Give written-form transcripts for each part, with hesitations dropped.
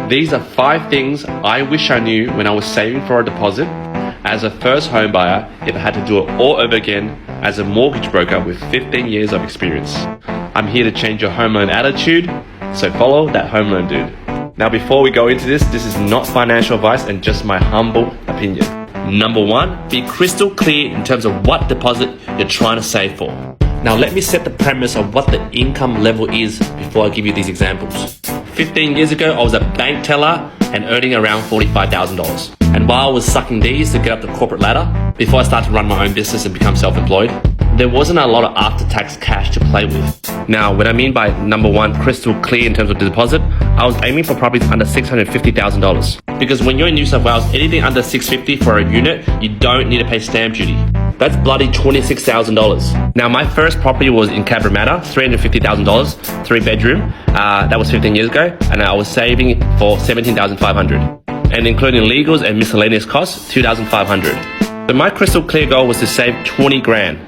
These are 5 things I wish I knew when I was saving for a deposit as a first home buyer if I had to do it all over again as a mortgage broker with 15 years of experience. I'm here to change your home loan attitude, so follow that home loan dude. Now before we go into this is not financial advice and just my humble opinion. Number 1, be crystal clear in terms of what deposit you're trying to save for. Now let me set the premise of what the income level is before I give you these examples. 15 years ago, I was a bank teller and earning around $45,000. And while I was sucking D's to get up the corporate ladder, before I started to run my own business and become self-employed, there wasn't a lot of after-tax cash to play with. Now, what I mean by number 1, crystal clear in terms of the deposit, I was aiming for properties under $650,000. Because when you're in New South Wales, anything under $650,000 for a unit, you don't need to pay stamp duty. That's bloody $26,000. Now, my first property was in Cabramatta, $350,000, 3-bedroom. That was 15 years ago, and I was saving for $17,500. And including legals and miscellaneous costs, $2,500. So my crystal clear goal was to save 20 grand.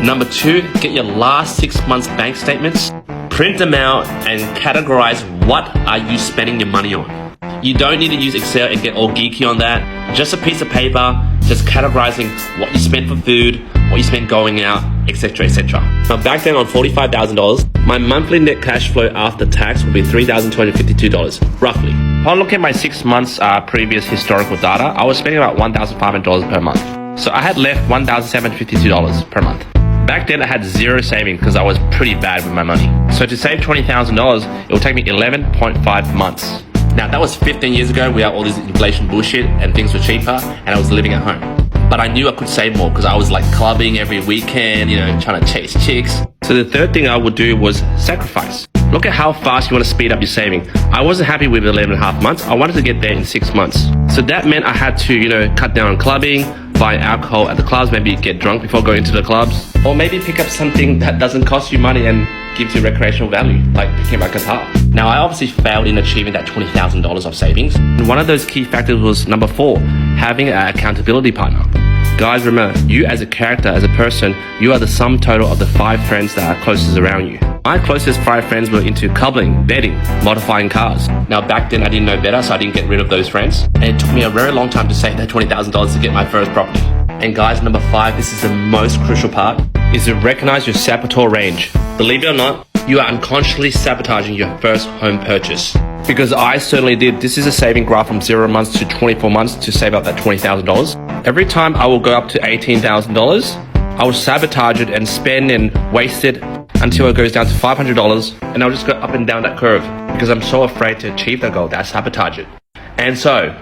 Number 2, get your last 6 months bank statements, print them out, and categorize what are you spending your money on. You don't need to use Excel and get all geeky on that. Just a piece of paper, just categorizing what you spend for food, what you spend going out, etc, etc. Now back then on $45,000, my monthly net cash flow after tax would be $3,252, roughly. Upon looking at my 6 months previous historical data, I was spending about $1,500 per month. So I had left $1,752 per month. Back then I had zero saving because I was pretty bad with my money. So to save $20,000, it would take me 11.5 months. Now that was 15 years ago without all this inflation bullshit and things were cheaper and I was living at home. But I knew I could save more because I was like clubbing every weekend, trying to chase chicks. So the third thing I would do was sacrifice. Look at how fast you want to speed up your saving. I wasn't happy with 11.5 months. I wanted to get there in 6 months. So that meant I had to, cut down on clubbing, buy alcohol at the clubs, maybe get drunk before going to the clubs, or maybe pick up something that doesn't cost you money and gives you recreational value, like picking up a guitar. Now, I obviously failed in achieving that $20,000 of savings. And one of those key factors was number 4, having an accountability partner. Guys, remember, you as a character, as a person, you are the sum total of the 5 friends that are closest around you. My closest 5 friends were into coupling, betting, modifying cars. Now, back then I didn't know better, so I didn't get rid of those friends. And it took me a very long time to save that $20,000 to get my first property. And guys, number 5, this is the most crucial part, is to recognize your saboteur range. Believe it or not, you are unconsciously sabotaging your first home purchase. Because I certainly did. This is a saving graph from 0 months to 24 months to save up that $20,000. Every time I will go up to $18,000, I will sabotage it and spend and waste it until it goes down to $500, and I'll just go up and down that curve because I'm so afraid to achieve that goal that I sabotage it. And so,